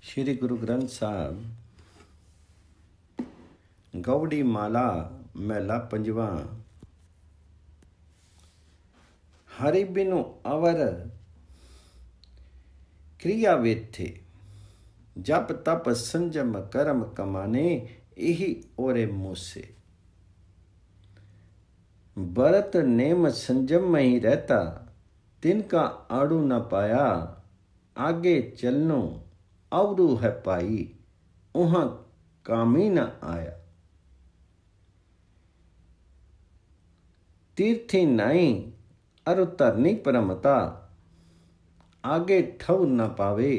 श्री गुरु ग्रंथ साहब गौड़ी माला मेला पंजवा। हरि बिनु अवर क्रिया वेद थे, जप तप संजम कर्म कमाने यही ओरे मोसे। भरत नेम संजम में ही रहता, तिनका आड़ू न पाया। आगे चलनो अवरू है पाई, उहाँ कामी न आया। तीर्थी नाई अरु तरनी परमता, आगे ठव न पावे।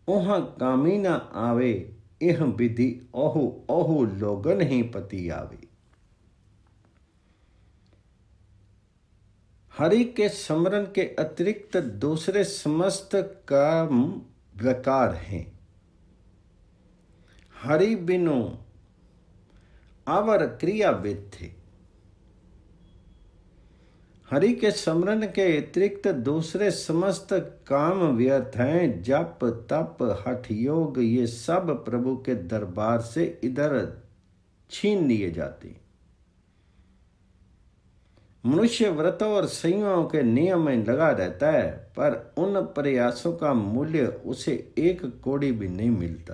उहाँ कामी न आवे, यह विधि ओहु ओहु लोगन ही पति आवे। हरि के स्मरण के अतिरिक्त दूसरे समस्त काम बेकार हैं। हरि बिनु आवर क्रिया वेद थे। हरि के स्मरण के अतिरिक्त दूसरे समस्त काम व्यर्थ हैं। जप तप हठ योग ये सब प्रभु के दरबार से इधर छीन लिए जाते। मनुष्य व्रतों और संयमों के नियम में लगा रहता है, पर उन प्रयासों का मूल्य उसे एक कौड़ी भी नहीं मिलता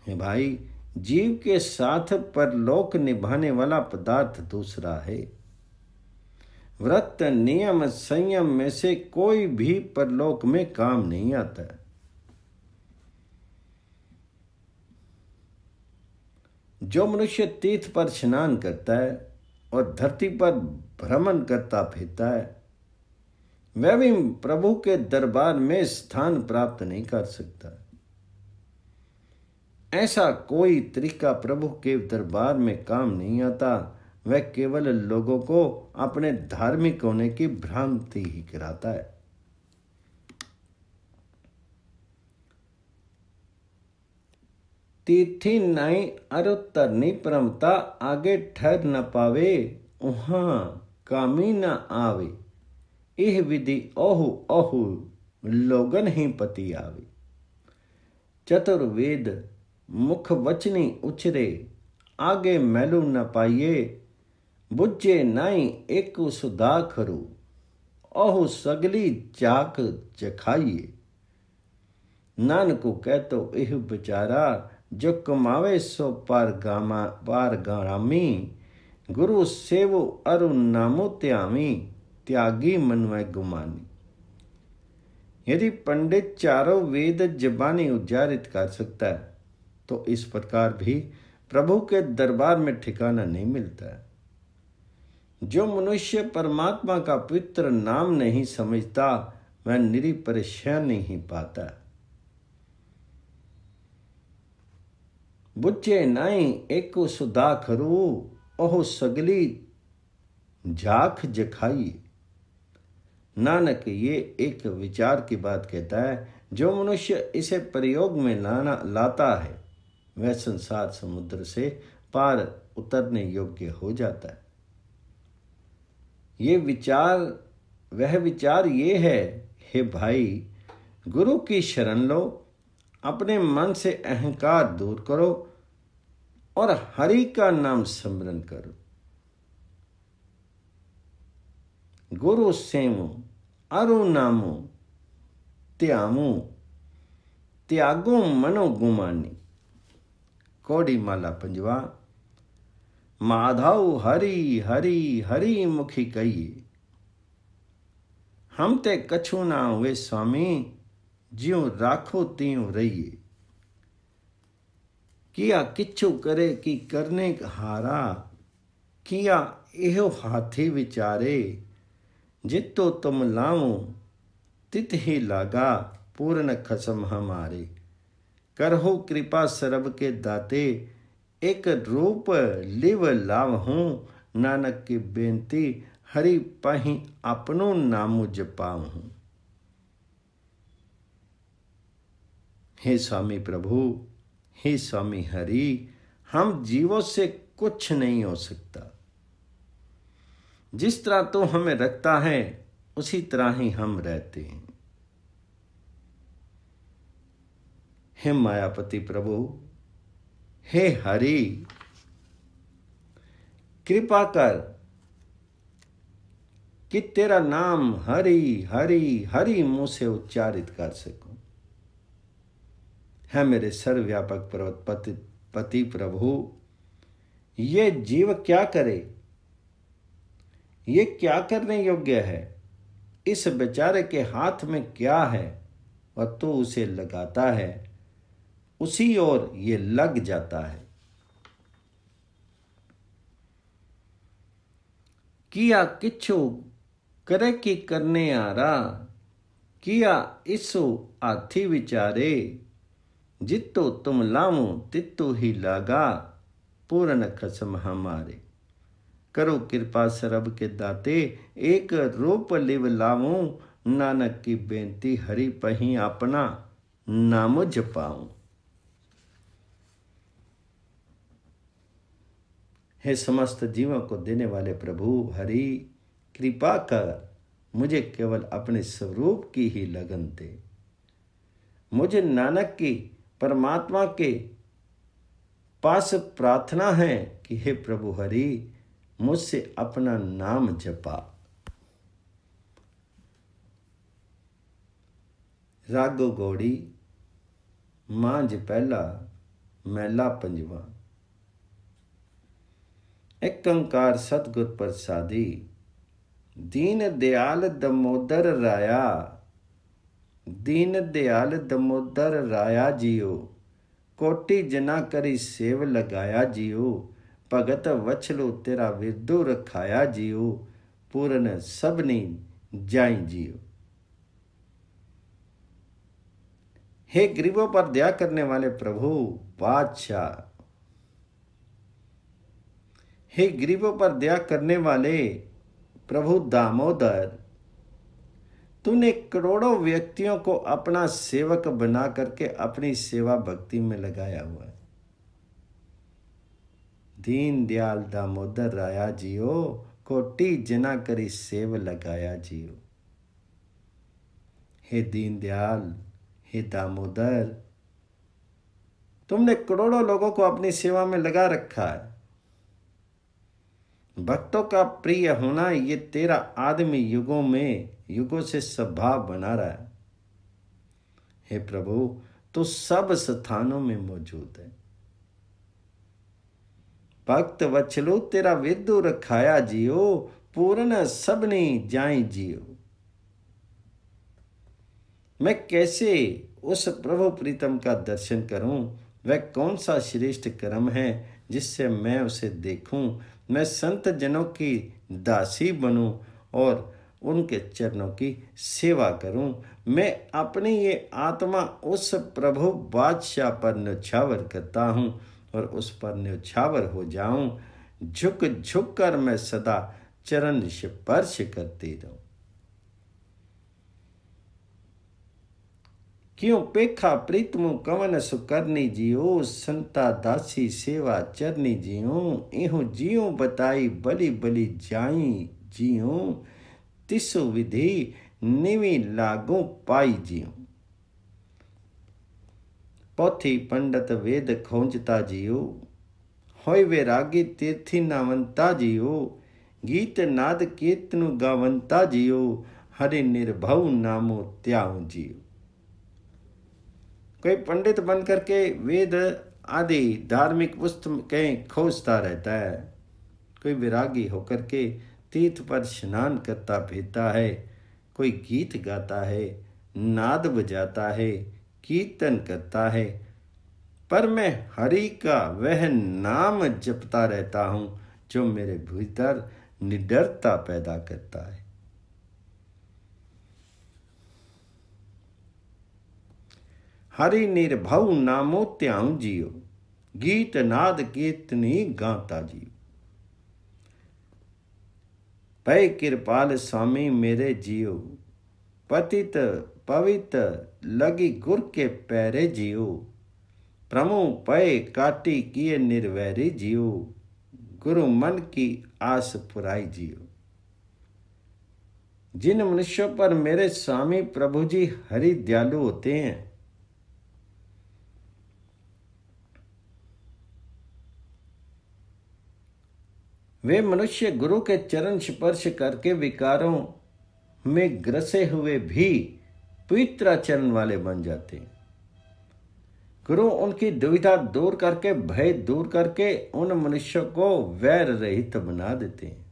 है। भाई, जीव के साथ परलोक निभाने वाला पदार्थ दूसरा है। व्रत नियम संयम में से कोई भी परलोक में काम नहीं आता। जो मनुष्य तीर्थ पर स्नान करता है और धरती पर भ्रमण करता फिरता है, वह भी प्रभु के दरबार में स्थान प्राप्त नहीं कर सकता। ऐसा कोई तरीका प्रभु के दरबार में काम नहीं आता। वह केवल लोगों को अपने धार्मिक होने की भ्रांति ही कराता है। तीर्थी नाई अरु तरनी परमता, आगे ठहर न पावे। उहाँ कामी न आवे, यह विधि ओहु ओहु लोगन ही पति आवे। चतुर्वेद मुख वचनी उछरे, आगे मैलू न पाइये। बुझे नाई एक सुधा खरू, ओहु सगली चाक चखाइए। नानक कहतो एह बेचारा, जो कमावे सो पारगामी। गुरु सेवो अरु नामो त्यामी, त्यागी मन में गुमानी। यदि पंडित चारों वेद जबानी उच्चारित कर सकता है, तो इस प्रकार भी प्रभु के दरबार में ठिकाना नहीं मिलता है। जो मनुष्य परमात्मा का पवित्र नाम नहीं समझता, वह निरी परेशानी ही पाता। बुझे नाई एको सुधा खरू, ओह सगली झाख जखाई। नानक ये एक विचार की बात कहता है। जो मनुष्य इसे प्रयोग में लाता है, वह संसार समुद्र से पार उतरने योग्य हो जाता है। वह विचार ये है, हे भाई, गुरु की शरण लो, अपने मन से अहंकार दूर करो और हरि का नाम स्मरण करो। गुरु सेवो अरु नामो त्यामो, त्यागो मनो गुमानी। कौड़ी माला पंजवा। माधव हरि हरि हरि मुखी कहिए, हम ते कछु ना हुए स्वामी। ज्यों राखो त्यों रहिए। किया किछु करे कि करने हारा, किया एहो हाथी विचारे। जितो तुम लाओ तित ही लागा, पूर्ण खसम हमारे। करहो कृपा सरब के दाते, एक रूप लिव लाव हूँ। नानक की बेनती, हरि पाही अपनो नामो जपाऊं हूँ। हे स्वामी प्रभु, हे स्वामी हरि, हम जीवों से कुछ नहीं हो सकता। जिस तरह तू हमें रखता है, उसी तरह ही हम रहते हैं। हे मायापति प्रभु, हे हरि, कृपा कर कि तेरा नाम हरि हरि हरि मुंह से उच्चारित कर सकूं। है मेरे सर्वव्यापक पति प्रभु, ये जीव क्या करे, ये क्या करने योग्य है? इस बेचारे के हाथ में क्या है और तू उसे लगाता है, उसी ओर ये लग जाता है। किया किछु करे की करने आरा, किया इसो हाथी विचारे, जितो तुम लावो तितो ही लागा, पूर्ण खसम हमारे। करो कृपा सरब के दाते, एक रूप लिव लावो, नानक की बेनती हरि पही अपना नाम जपाऊं। हे समस्त जीवों को देने वाले प्रभु हरि, कृपा कर मुझे केवल अपने स्वरूप की ही लगन दे। मुझे नानक की परमात्मा के पास प्रार्थना है कि हे प्रभु हरि, मुझसे अपना नाम जपा। रागो गौड़ी मांझ पहला मैला पंजवा। एक ओंकार सतगुर प्रसादी, दीन दयाल दमोदर राया, दीन दयाल दमोदर राया जियो, कोटि जना करी सेव लगाया जियो, भगत वछलो तेरा विरदो रखाया जियो, पूर्ण सबनी जाई जियो। हे गरीबों पर दया करने वाले प्रभु बादशाह, हे गरीबों पर दया करने वाले प्रभु दामोदर, तूने करोड़ों व्यक्तियों को अपना सेवक बना करके अपनी सेवा भक्ति में लगाया हुआ है। दीन दयाल दामोदर राया जियो, कोटि जना करी सेव लगाया जियो। हे दीन दयाल, हे दामोदर, तुमने करोड़ों लोगों को अपनी सेवा में लगा रखा है। भक्तों का प्रिय होना ये तेरा आदमी युगों से स्वभाव बना रहा है। हे प्रभु, तू सब स्थानों में मौजूद है। भक्त वत्सलो तेरा विरदु रखाया जियो, पूर्ण सबनी जाई जियो। मैं कैसे उस प्रभु प्रीतम का दर्शन करूं? वह कौन सा श्रेष्ठ कर्म है जिससे मैं उसे देखूं? मैं संत जनों की दासी बनूं और उनके चरणों की सेवा करूं। मैं अपनी ये आत्मा उस प्रभु बादशाह पर न्यौछावर करता हूं और उस पर न्यौछावर हो जाऊं। झुक झुक कर मैं सदा चरण स्पर्श करती रहूं। क्यों पेखा प्रीतमु कवन सुकरनी जियो, संता दासी सेवा चरनी जियो। इहो जियो बताई बलि बलि जाई जियो, तिसु विधि निवि लागू पाई जियो। पोथी पंडित वेद खोजता जियो, होय वैरागी तीर्थी नावंता जियो। गीत नाद कीर्तनु गावंता जियो, हरि निर्भव नामो त्याऊ जियो। कोई पंडित बन करके वेद आदि धार्मिक पुस्तकें खोजता रहता है, कोई विरागी होकर के तीर्थ पर स्नान करता फिरता है, कोई गीत गाता है, नाद बजाता है, कीर्तन करता है, पर मैं हरि का वह नाम जपता रहता हूँ जो मेरे भीतर निडरता पैदा करता है। हरि निर्भव नामो त्याऊ जियो, गीत नाद कीर्तनी गाता जियो। पै कृपाल स्वामी मेरे जियो, पतित पवित लगी गुर के पैरे जियो। प्रमु पै काटी किए निर्वैरी जियो, गुरु मन की आस पुराई जियो। जिन मनुष्यों पर मेरे स्वामी प्रभु जी हरि दयालु होते हैं, वे मनुष्य गुरु के चरण स्पर्श करके विकारों में ग्रसे हुए भी पवित्र चरण वाले बन जाते हैं। गुरु उनकी दुविधा दूर करके, भय दूर करके उन मनुष्यों को वैर रहित बना देते हैं।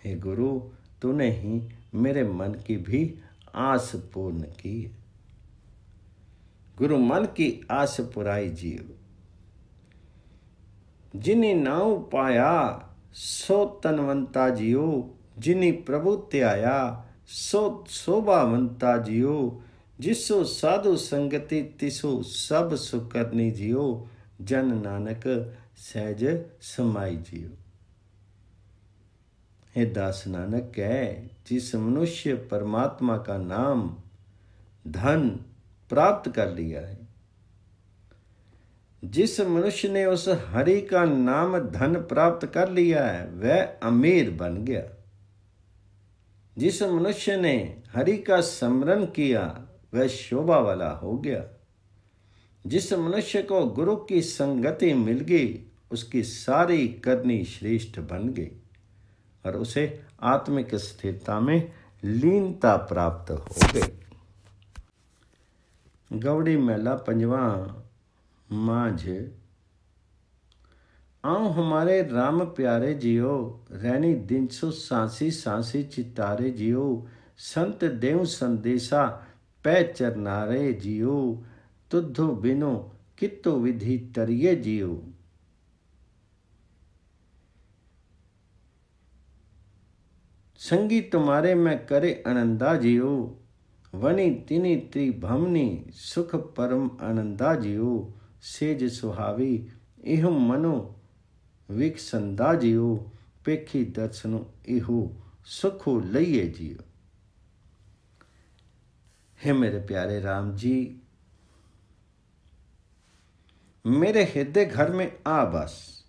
हे गुरु, तूने ही मेरे मन की भी आस पूर्ण की है। गुरु मन की आस पुराई जियो, जिन्हें नाउ पाया सो तनवंता जियो, जिन्हें प्रभु त्याया सो शोभावंता जियो, जिसो साधु संगति तिसो सब सुकरनी जियो, जन नानक सहज समाई जियो। हे दास नानक कह, जिस मनुष्य परमात्मा का नाम धन प्राप्त कर लिया है, जिस मनुष्य ने उस हरि का नाम धन प्राप्त कर लिया है, वह अमीर बन गया। जिस मनुष्य ने हरि का स्मरण किया, वह शोभा वाला हो गया। जिस मनुष्य को गुरु की संगति मिल गई, उसकी सारी करनी श्रेष्ठ बन गई और उसे आत्मिक स्थिरता में लीनता प्राप्त हो गई। गौड़ी मेला पंजवा माझ। आओ हमारे राम प्यारे जियो, रैनी दिन सो सांसी सांसी चितारे जियो, संत देव संदेशा पै चरनारे जियो, तुद्धो बिनो कितो विधि तरिये जियो। संगी तुम्हारे मैं करे आनंदा जियो, वनी तिनी त्रिभमनी सुख परम आनंदा जियो, सेज सुहावी इहु मनो विकसंदा जियो, पेखी दर्शनो इहु सुखो लइए जियो। हे मेरे प्यारे राम जी, मेरे हृदय घर में आ बस।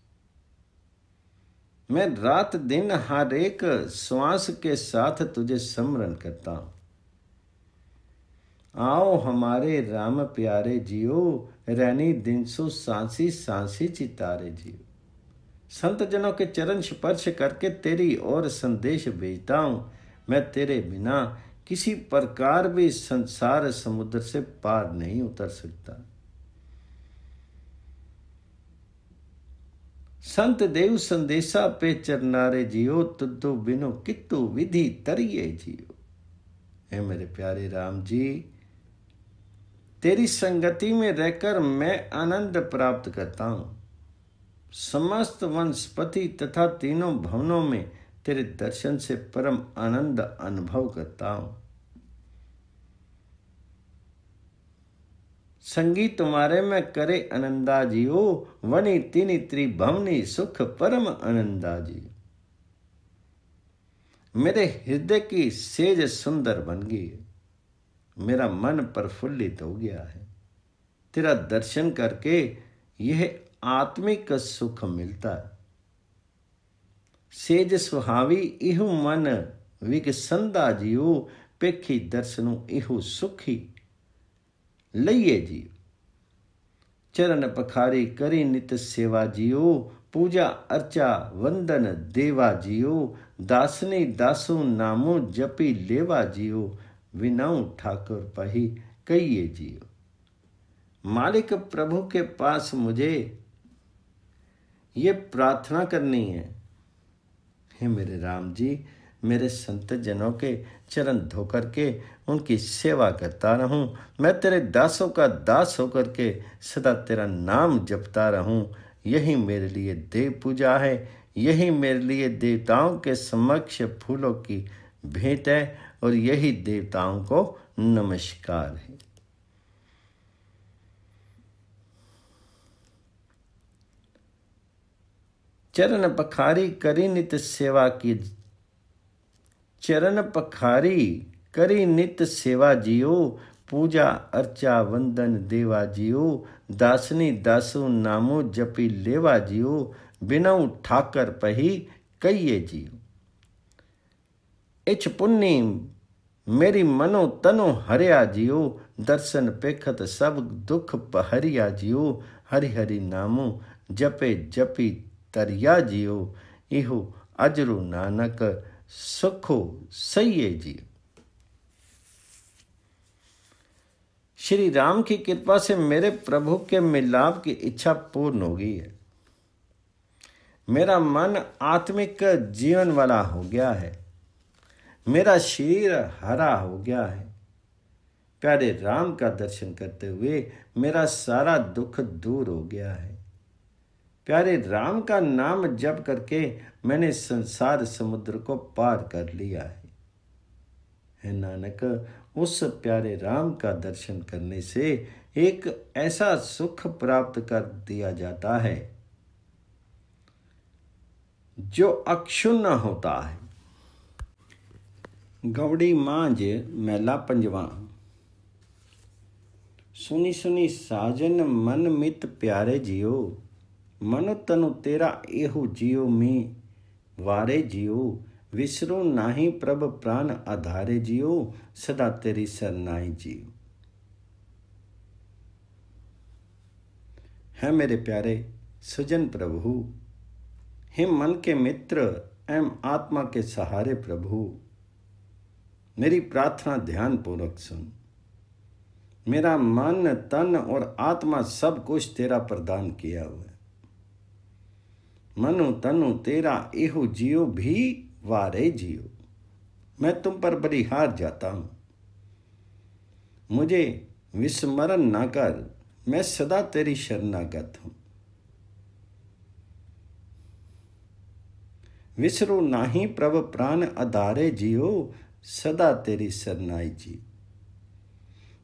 मैं रात दिन हर एक श्वास के साथ तुझे स्मरण करता हूं। आओ हमारे राम प्यारे जियो, रैनी दिन सो सांसी सांसी चितारे जियो। संत जनों के चरण स्पर्श करके तेरी ओर संदेश भेजता हूं। मैं तेरे बिना किसी प्रकार भी संसार समुद्र से पार नहीं उतर सकता। संत देव संदेशा पे चरनारे जियो, तुद्धो बिनो कितु विधि तरिये जियो। हे मेरे प्यारे राम जी, तेरी संगति में रहकर मैं आनंद प्राप्त करता हूं। समस्त वनस्पति तथा तीनों भवनों में तेरे दर्शन से परम आनंद अनुभव करता हूं। संगी तुम्हारे में करे आनंदा जियो, वनी तिनी त्रिभवनी सुख परम आनंदा जियो। मेरे हृदय की सेज सुंदर बन गई है, मेरा मन प्रफुल्लित हो गया है। तेरा दर्शन करके यह आत्मिक सुख मिलता है। सेज सुहावी इहु मन विकसंदा जियो, पेखी दर्शनु इहु सुखी लइए जियो। चरण पखारी करी नित सेवा जियो, पूजा अर्चा वंदन देवा जियो, दासनी दासु नामो जपी लेवा जियो, विनाऊ ठाकुर पही कहिए जियो। मालिक प्रभु के पास मुझे ये प्रार्थना करनी है। हे मेरे राम जी, मेरे संत जनों के चरण धोकर के उनकी सेवा करता रहूं। मैं तेरे दासों का दास होकर के सदा तेरा नाम जपता रहूं। यही मेरे लिए देव पूजा है, यही मेरे लिए देवताओं के समक्ष फूलों की भेंट है और यही देवताओं को नमस्कार है। चरण पखारी करी नित सेवा की, चरण पखारी करी नित सेवा जियो, पूजा अर्चा वंदन देवा जियो, दासनी दासु नामो जपी लेवा जियो, बिनऊ ठाकर पही कहिए जियो। इछ पुन्नी मेरी मनो तनो हरिया जियो, दर्शन पेखत सब दुख पहरिया जियो, हरि हरि नामो जपे जपी तरिया जियो, इहो अजरु नानक सुखो सहिए जियो। श्री राम की कृपा से मेरे प्रभु के मिलाप की इच्छा पूर्ण हो गई है। मेरा मन आत्मिक जीवन वाला हो गया है, मेरा शरीर हरा हो गया है। प्यारे राम का दर्शन करते हुए मेरा सारा दुख दूर हो गया है। प्यारे राम का नाम जप करके मैंने संसार समुद्र को पार कर लिया है नानक, उस प्यारे राम का दर्शन करने से एक ऐसा सुख प्राप्त कर दिया जाता है जो अक्षुण्ण होता है। गवड़ी मांझ मैला पंजवा। सुनी सुनी साजन मन मित प्यारे जियो, मनो तनु तेरा एहु जियो में वारे जियो। विसरो नाही प्रभ प्राण आधारे जियो, सदा तेरी सरनाई जियो। है मेरे प्यारे सुजन प्रभु, हे मन के मित्र एवं आत्मा के सहारे प्रभु, मेरी प्रार्थना ध्यान पूर्वक सुन। मेरा मन तन और आत्मा सब कुछ तेरा प्रदान किया हुआ है। मनु तनु तेरा एहु जियो भी वारे जियो। मैं तुम पर बलिहार जाता हूं, मुझे विस्मरण ना कर, मैं सदा तेरी शरणागत हूं। विसरो नाही प्रभ प्राण आधारे जियो, सदा तेरी सरनाई जी।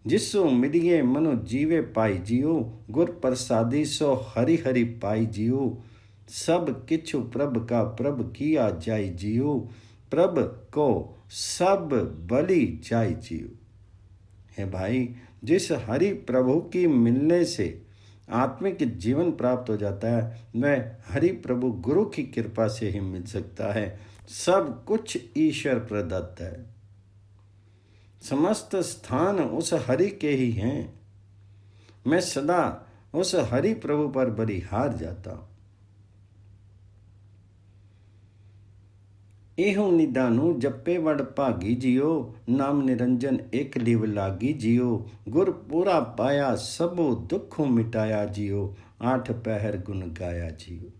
जिसो मिलिए मनु जीवे पाई जियो, गुर प्रसादी सो हरि हरि पाई जियो। सब किछु प्रभ का प्रभ किया जाय जियो, प्रभ को सब बलि जाय जियो। है भाई, जिस हरि प्रभु की मिलने से आत्मिक जीवन प्राप्त हो जाता है, वह हरि प्रभु गुरु की कृपा से ही मिल सकता है। सब कुछ ईश्वर प्रदत्त है, समस्त स्थान उस हरि के ही हैं। मैं सदा उस हरि प्रभु पर बलिहार जाता हूं। एहु निदानु जपे वड भागी जियो, नाम निरंजन एक लिव लागी जियो। गुर पूरा पाया सबो दुखों मिटाया जियो, आठ पहर गुण गाया जियो।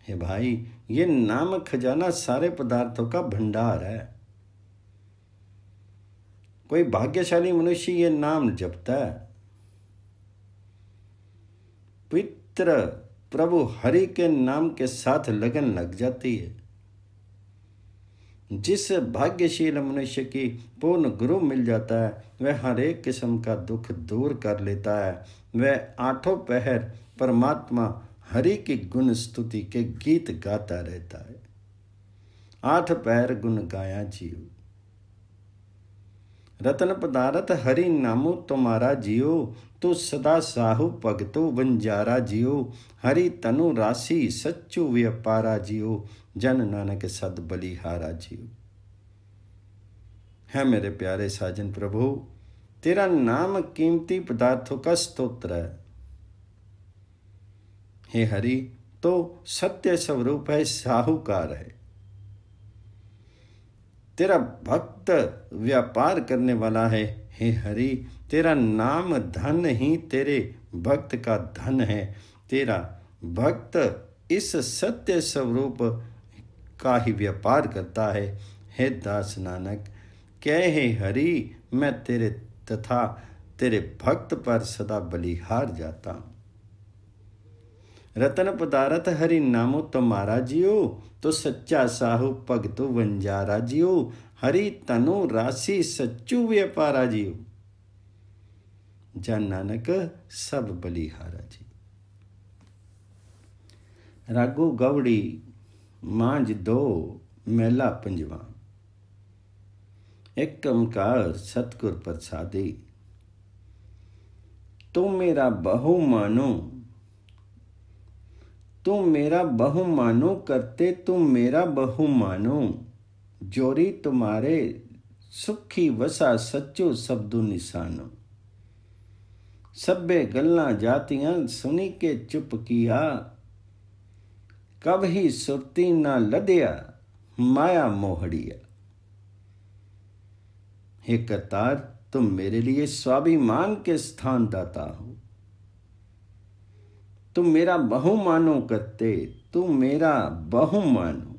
हे भाई, ये नाम खजाना सारे पदार्थों का भंडार है। कोई भाग्यशाली मनुष्य ये नाम जपता है, पवित्र प्रभु हरि के नाम के साथ लगन लग जाती है। जिस भाग्यशील मनुष्य की पूर्ण गुरु मिल जाता है, वह हर एक किस्म का दुख दूर कर लेता है। वह आठों पहर परमात्मा हरि की गुण स्तुति के गीत गाता रहता है। आठ पहर गुण गाया जियो। रतन पदारथ हरि नामो तुम्हारा जियो, तो सदा साहु भगतो बंजारा जियो। हरि तनु राशि सच्चू व्यापारा जियो, जन नानक सद बलिहारा जियो। है मेरे प्यारे साजन प्रभु, तेरा नाम कीमती पदार्थों का स्तोत्र है। हे हरि, तो सत्य स्वरूप है, साहूकार है। तेरा भक्त व्यापार करने वाला है। हे हरि, तेरा नाम धन ही तेरे भक्त का धन है। तेरा भक्त इस सत्य स्वरूप का ही व्यापार करता है। हे दास नानक, कह हे हरि, मैं तेरे तथा तेरे भक्त पर सदा बलिहार जाता हूँ। रतन पदारथ हरि नामो तुम्हारा जियो, तो सच्चा साहू भगतो बंजारा जियो। हरि तनु राशि सच्चू व्यापारा जियो, जन नानक सब बलिहारा जी। रागो गवड़ी मांझ दो मैला पंजवा। एक ओंकार सतगुर प्रसादी। तुम मेरा बहु मानो, तुम मेरा बहु मानो करते, तुम मेरा बहु मानो। जोरी तुम्हारे सुखी वसा सच्चो शब्दो निशानो। सभे गल्लां जातियां सुनी के चुप किया, कभी सुरती ना लदया माया मोहड़िया। हे करतार, तुम मेरे लिए स्वाभिमान के स्थान दाता हो। तुम मेरा बहु मानो करते, तुम मेरा बहु मानो।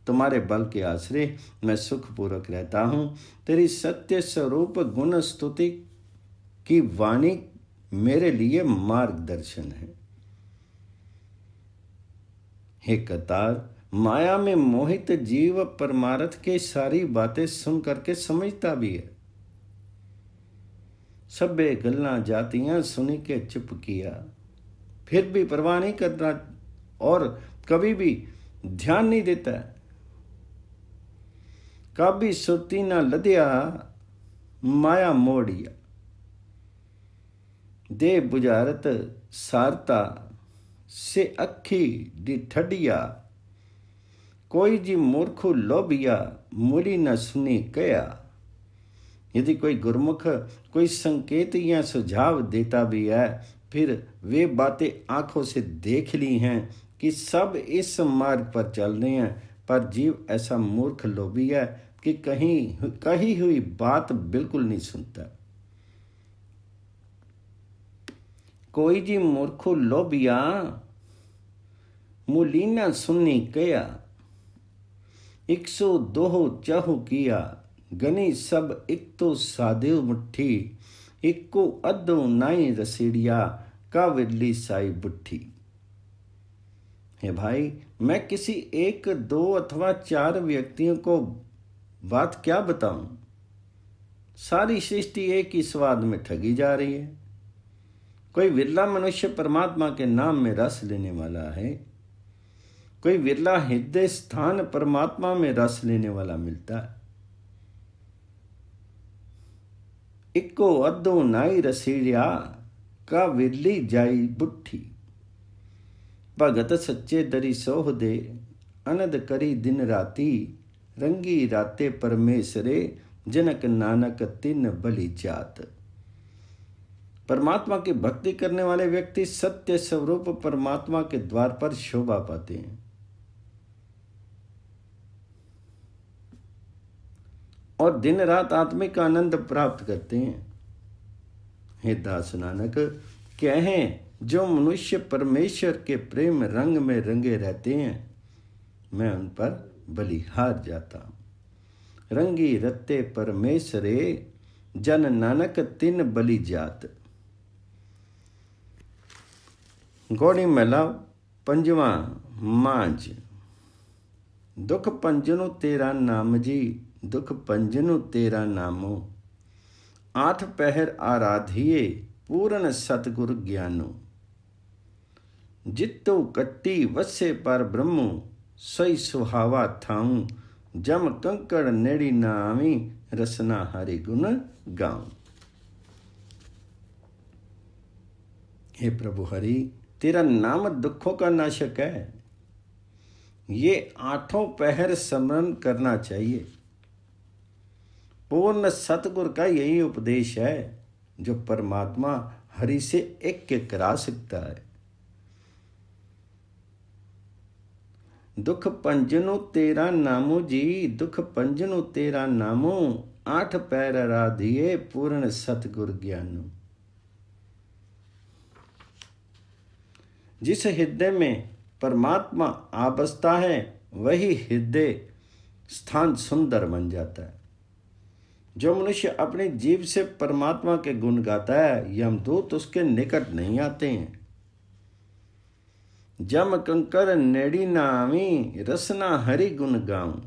तुम्हारे बल के आश्रय मैं सुखपूर्वक रहता हूं। तेरी सत्य स्वरूप गुण स्तुति की वाणी मेरे लिए मार्गदर्शन है। हे करतार, माया में मोहित जीव परमार्थ के सारी बातें सुन करके समझता भी है। सभे गल्लां जातियां सुनी के चुप किया, फिर भी परवाह नहीं करता और कभी भी ध्यान नहीं देता है। कभी सुरती ना लदया माया मोड़िया। दे बुझारत सारता से अखी डिठडिया। कोई जी मूर्खु लोभिया मुड़ी न सुनी कया। यदि कोई गुरमुख कोई संकेत या सुझाव देता भी है, फिर वे बातें आंखों से देख ली हैं कि सब इस मार्ग पर चल रहे हैं, पर जीव ऐसा मूर्ख लोभी है कि कही हुई बात बिल्कुल नहीं सुनता। कोई जी मूर्खु लोभिया मुलीना सुनी कया। 102 चहु किया गनी सब एक तो सादेव मुट्ठी। इक्को अद्धो नाई रसीड़िया का विरली साई बुट्ठी। हे भाई, मैं किसी 1, 2 अथवा 4 व्यक्तियों को बात क्या बताऊं। सारी सृष्टि एक ही स्वाद में ठगी जा रही है। कोई विरला मनुष्य परमात्मा के नाम में रस लेने वाला है। कोई विरला हृदय स्थान परमात्मा में रस लेने वाला मिलता है। इक्को अद्धो नाई रसीड़िया का विरली जाई बुट्ठी। भगत सच्चे दरी सोह दे अनद करी दिन राती। रंगी राते परमेसरे जनक नानक तिन बलि जात। परमात्मा की भक्ति करने वाले व्यक्ति सत्य स्वरूप परमात्मा के द्वार पर शोभा पाते हैं और दिन रात आत्मिक आनंद प्राप्त करते हैं। हे दास नानक, कहें जो मनुष्य परमेश्वर के प्रेम रंग में रंगे रहते हैं, मैं उन पर बलिहार जाता हूं। रंगी रत्ते परमेश्वरे जन नानक तिन बलि जात। गौड़ी महला पंजवा मांझ। दुख पंजनु तेरा नाम जी, दुख पंजनु तेरा नामो। 8 पहर आराधिए पूर्ण सतगुर ज्ञानो। जित्तो कट्टी वसे पर ब्रह्मो, सही सुहावा थाऊं। जम कंकड़ नेड़ी ना आवी, रसना हरि गुण गाऊं। हे प्रभु हरि, तेरा नाम दुखों का नाशक है। ये 8 पहर स्मरण करना चाहिए। पूर्ण सतगुर का यही उपदेश है जो परमात्मा हरि से ऐक्य करा सकता है। दुख पंजनो तेरा नामो जी, दुख पंजनो तेरा नामो। 8 पैर आराधिए पूर्ण सतगुर ज्ञानो। जिस हृदय में परमात्मा आ बसता है, वही हृदय स्थान सुंदर बन जाता है। जो मनुष्य अपने जीव से परमात्मा के गुण गाता है, यमदूत उसके निकट नहीं आते हैं। जम कंकर नेड़ी ना आवी, रसना हरि गुण गाऊं।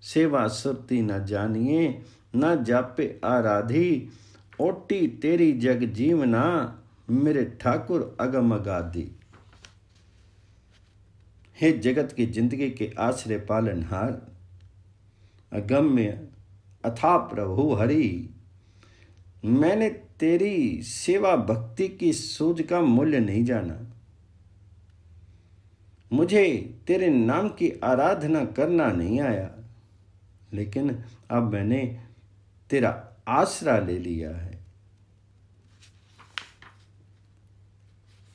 सेवा सुरती न जानिए, न जापे आराधी। ओटी तेरी जग जीवना, मेरे ठाकुर अगम अगाधी। हे जगत की जिंदगी के आश्रय पालनहार, अगम्य अथा प्रभु हरि, मैंने तेरी सेवा भक्ति की सूझ का मूल्य नहीं जाना। मुझे तेरे नाम की आराधना करना नहीं आया, लेकिन अब मैंने तेरा आसरा ले लिया है।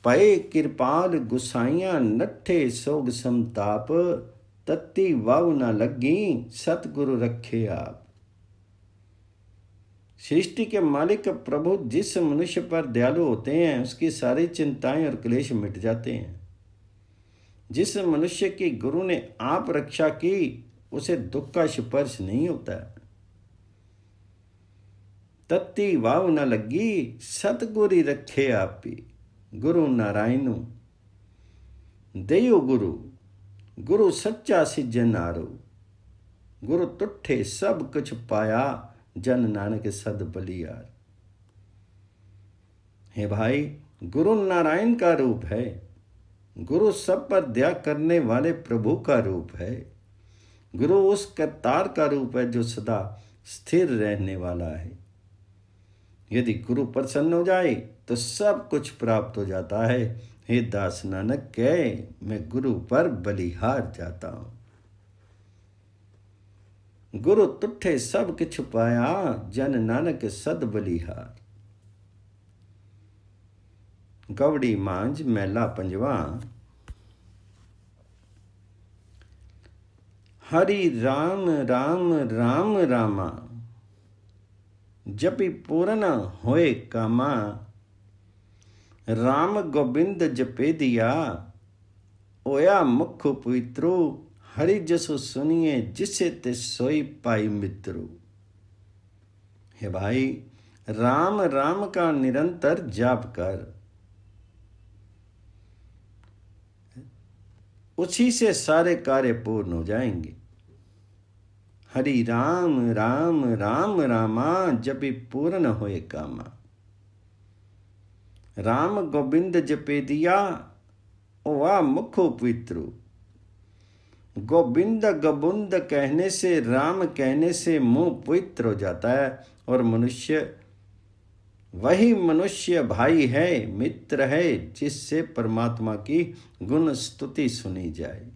पए कृपाल गुसाइयां नट्ठे सोग समताप, तत्ती वाव न लगी सतगुरु रखे आप। सृष्टि के मालिक प्रभु जिस मनुष्य पर दयालु होते हैं उसकी सारी चिंताएं और क्लेश मिट जाते हैं। जिस मनुष्य की गुरु ने आप रक्षा की उसे दुख का स्पर्श नहीं होता। तत्ती वाव न लगी सतगुरु रखे आपी। गुरु नारायणु देयो गुरु, गुरु सच्चा सिजन आरो। गुरु तुठे सब कुछ पाया, जन नानक सद बलियार। हे भाई, गुरु नारायण का रूप है। गुरु सब पर दया करने वाले प्रभु का रूप है। गुरु उस करतार का रूप है जो सदा स्थिर रहने वाला है। यदि गुरु प्रसन्न हो जाए तो सब कुछ प्राप्त हो जाता है। हे दास नानक कहे, मैं गुरु पर बलिहार जाता हूं। गुरु तुठे सब किछ पाया, जन नानक सद बलिहार। गवड़ी मांझ मैला पंजवा। हरि राम राम राम रामा, जपि पूरन होए कामा। राम गोबिंद जपे दिया, ओया मुख पवित्रो। हरि जसो सुनिए, जिसे ते सोई पाई मित्रो। हे भाई, राम राम का निरंतर जाप कर, उसी से सारे कार्य पूर्ण हो जाएंगे। हरि राम राम राम रामा, जपि पूर्ण होए कामा। राम गोबिंद जपे दिया, ओवा मुखो पवित्रो। गोविंद गोबुंद कहने से, राम कहने से मुंह पवित्र हो जाता है और मनुष्य वही मनुष्य भाई है, मित्र है, जिससे परमात्मा की गुण स्तुति सुनी जाए।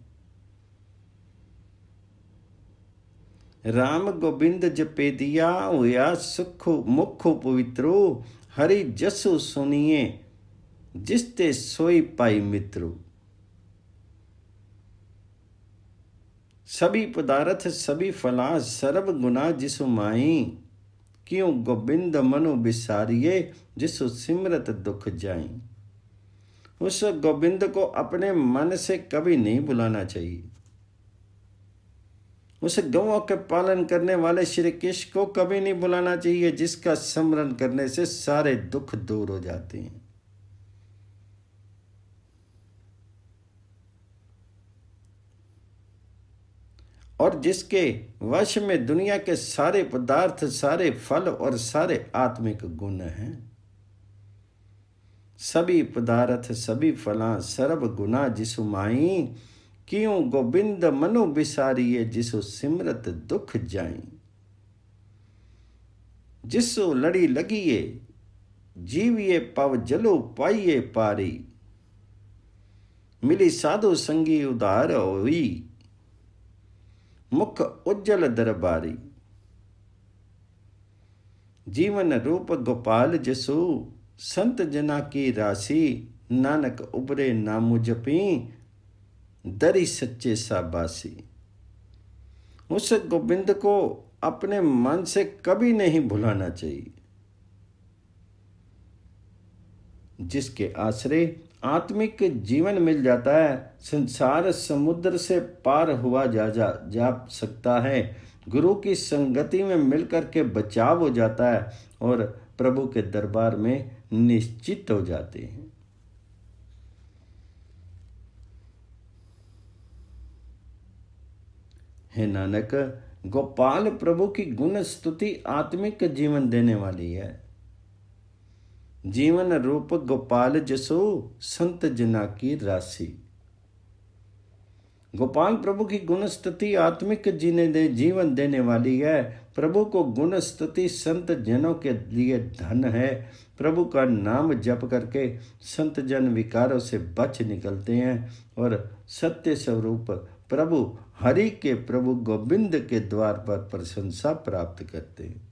राम गोविंद जपे दिया, होया सुख मुख पवित्रो। हरि जसु सुनिए, जिसते सोई पाई मित्रो। सभी पदार्थ सभी फला, सर्व गुना जिसु माई। क्यों गोबिंद मनु बिसारिये, जिसु सिमरत दुख जाई। उस गोविंद को अपने मन से कभी नहीं भुलाना चाहिए। उस गौओं के पालन करने वाले श्री कृष्ण को कभी नहीं भुलाना चाहिए, जिसका स्मरण करने से सारे दुख दूर हो जाते हैं। और जिसके वश में दुनिया के सारे पदार्थ, सारे फल और सारे आत्मिक गुण हैं। सभी पदार्थ सभी फला, सर्व गुना जिसु माई। क्यों गोबिंद मनु बिसारिये, जिसु सिमरत दुख जाई। जिसु लड़ी लगिए, जीविए पव जलो पाइये पारी। मिली साधु संगी उधार होई, मुख उज्जल दरबारी। जीवन रूप गोपाल जसु, संत जना की राशि। नानक उबरे नामु जपी, दरी सच्चे साबासी। उस गोविंद को अपने मन से कभी नहीं भुलाना चाहिए, जिसके आश्रय आत्मिक जीवन मिल जाता है। संसार समुद्र से पार हुआ जा सकता है। गुरु की संगति में मिलकर के बचाव हो जाता है और प्रभु के दरबार में निश्चित हो जाते हैं। हे नानक, गोपाल प्रभु की गुण स्तुति आत्मिक जीवन देने वाली है। जीवन रूप गोपाल जसो, संत जना की राशि। गोपाल प्रभु की गुण स्तुति आत्मिक जीवन देने वाली है। प्रभु को गुण स्तुति संत जनों के लिए धन है। प्रभु का नाम जप करके संत जन विकारों से बच निकलते हैं और सत्य स्वरूप प्रभु हरि के प्रभु गोविंद के द्वार पर प्रशंसा प्राप्त करते हैं।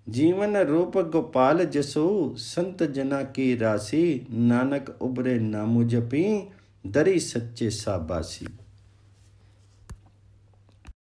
जीवन रूप गोपाल जसो, संत जना की राशि, नानक उबरे नामु जपी, दरी सच्चे साबासी।